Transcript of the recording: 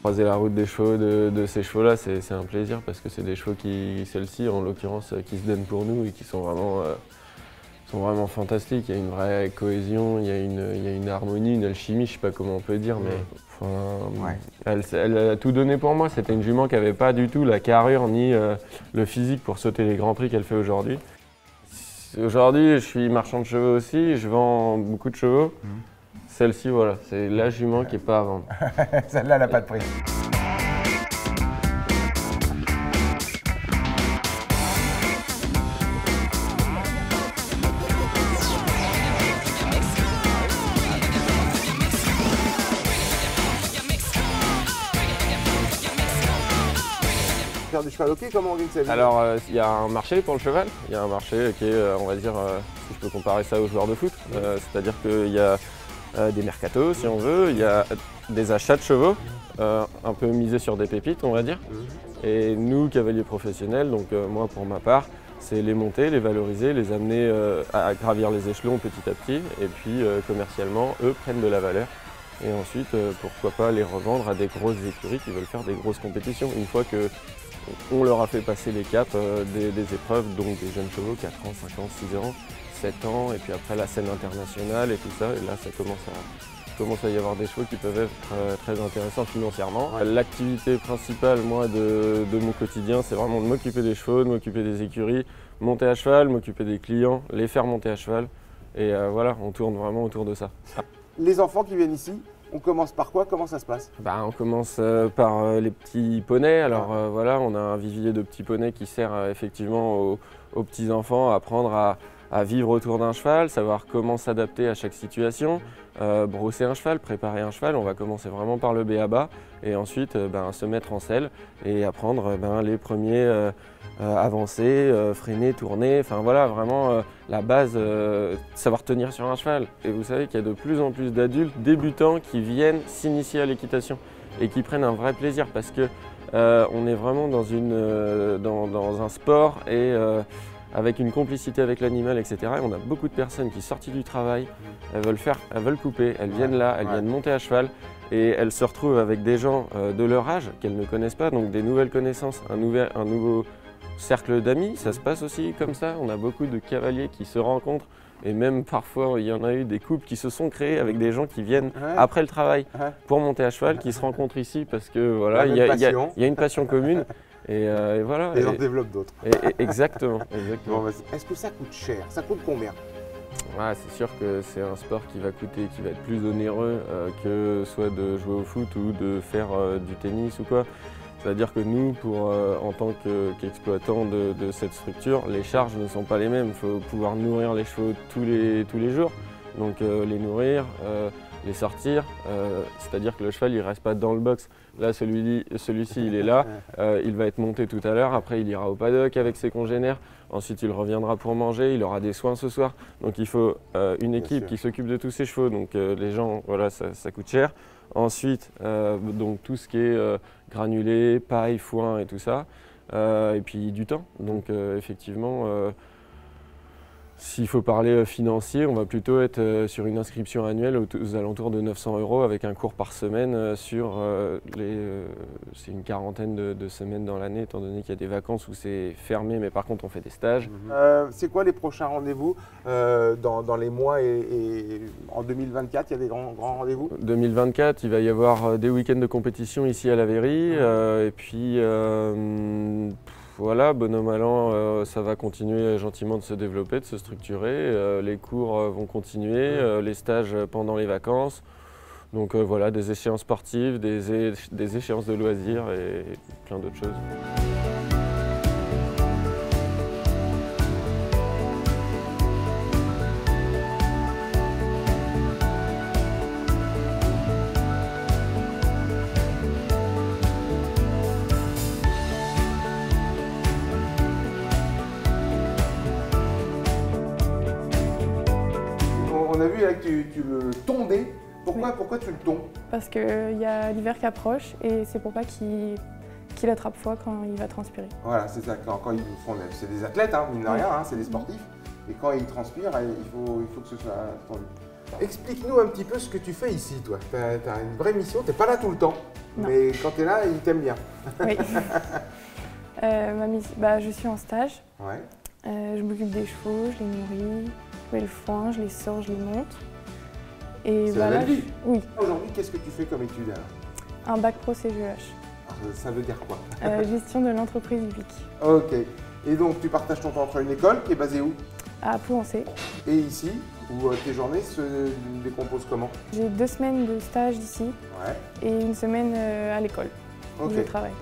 croiser la route des chevaux, de ces chevaux-là, c'est un plaisir parce que c'est des chevaux celles-ci en l'occurrence, qui se donnent pour nous et qui sont vraiment fantastiques. Il y a une vraie cohésion, il y a une harmonie, une alchimie, je sais pas comment on peut dire, mais elle a tout donné pour moi. C'était une jument qui n'avait pas du tout la carrure ni le physique pour sauter les grands prix qu'elle fait aujourd'hui. Aujourd'hui, je suis marchand de chevaux aussi, je vends beaucoup de chevaux. Celle-ci, voilà, c'est la jument qui n'est pas à vendre. Celle-là, elle n'a pas de prix. Faire du cheval hockey, comment on gagne sa vie? Alors, il y a un marché pour le cheval. Il y a un marché qui est, on va dire, si je peux comparer ça aux joueurs de foot. C'est-à-dire qu'il y a des mercatos, si on veut. Il y a des achats de chevaux, un peu misés sur des pépites, on va dire. Et nous, cavaliers professionnels, donc moi pour ma part, c'est les monter, les valoriser, les amener à gravir les échelons petit à petit. Et puis, commercialement, eux prennent de la valeur. Et ensuite, pourquoi pas les revendre à des grosses écuries qui veulent faire des grosses compétitions. Une fois que on leur a fait passer les caps des épreuves, donc des jeunes chevaux, 4 ans, 5 ans, 6 ans, 7 ans, et puis après la scène internationale et tout ça, et là ça commence à y avoir des chevaux qui peuvent être très intéressants financièrement. L'activité principale, moi, de mon quotidien, c'est vraiment de m'occuper des chevaux, de m'occuper des écuries, monter à cheval, m'occuper des clients, les faire monter à cheval, et voilà, on tourne vraiment autour de ça. Les enfants qui viennent ici, on commence par quoi? Comment ça se passe? On commence par les petits poneys. Alors voilà, on a un vivier de petits poneys qui sert effectivement aux petits enfants à apprendre à vivre autour d'un cheval, savoir comment s'adapter à chaque situation, brosser un cheval, préparer un cheval. On va commencer vraiment par le b.a.-ba et ensuite se mettre en selle et apprendre les premiers avancer, freiner, tourner, enfin voilà, vraiment la base, savoir tenir sur un cheval. Et vous savez qu'il y a de plus en plus d'adultes débutants qui viennent s'initier à l'équitation et qui prennent un vrai plaisir parce que on est vraiment dans un sport et avec une complicité avec l'animal, etc. Et on a beaucoup de personnes qui, sorties du travail, elles veulent couper, elles viennent là, elles viennent monter à cheval et elles se retrouvent avec des gens de leur âge qu'elles ne connaissent pas, donc des nouvelles connaissances, un nouveau cercle d'amis, ça se passe aussi comme ça. On a beaucoup de cavaliers qui se rencontrent et même parfois il y en a eu des couples qui se sont créés avec des gens qui viennent après le travail pour monter à cheval, qui se rencontrent ici parce que voilà, il y a une passion commune. Et voilà. Et on développe d'autres. Exactement. Bon, est-ce que ça coûte cher? Ça coûte combien? C'est sûr que c'est un sport qui va être plus onéreux que soit de jouer au foot ou de faire du tennis ou quoi. C'est-à-dire que nous, en tant qu'exploitants de cette structure, les charges ne sont pas les mêmes. Il faut pouvoir nourrir les chevaux tous les jours, donc les nourrir, les sortir. C'est-à-dire que le cheval il ne reste pas dans le box. Là, celui-ci il est là, il va être monté tout à l'heure, après il ira au paddock avec ses congénères, ensuite il reviendra pour manger, il aura des soins ce soir. Donc il faut une équipe qui s'occupe de tous ces chevaux, donc les gens, voilà, ça coûte cher. Ensuite, donc tout ce qui est granulé, paille, foin et tout ça, et puis du temps. Donc effectivement, s'il faut parler financier, on va plutôt être sur une inscription annuelle aux alentours de 900 € avec un cours par semaine sur c'est une quarantaine de semaines dans l'année, étant donné qu'il y a des vacances où c'est fermé, mais par contre on fait des stages. C'est quoi les prochains rendez-vous dans les mois et en 2024, il y a des grands rendez-vous? 2024, il va y avoir des week-ends de compétition ici à la Vairie, et puis voilà, bon an mal an, ça va continuer gentiment de se développer, de se structurer. Les cours vont continuer, les stages pendant les vacances. Donc voilà, des échéances sportives, des échéances de loisirs et plein d'autres choses. On a vu là que tu le tondais. Pourquoi tu le tonds? Parce qu'il y a l'hiver qui approche et c'est pour pas qu'il attrape froid quand il va transpirer. Voilà, c'est ça. Quand ils font, c'est des athlètes, hein, mine de rien, hein, c'est des sportifs. Et quand ils transpirent, il faut que ce soit tendu. Explique-nous un petit peu ce que tu fais ici, toi. Tu as une vraie mission, tu n'es pas là tout le temps. Non. Mais quand tu es là, il t'aime bien. Oui. Je suis en stage. Ouais. Je m'occupe des chevaux, je les nourris, je mets le foin, je les sors, je les monte. Et C'est la belle vie. Oui, Aujourd'hui, qu'est-ce que tu fais comme étude alors? un bac pro CGEH. Ça veut dire quoi? Gestion de l'entreprise hippique. Ok. Et donc, tu partages ton temps entre une école qui est basée où? À Pouancé. Et ici, où tes journées se décomposent comment? J'ai 2 semaines de stage ici Ouais. et une semaine à l'école où Ok. je travaille.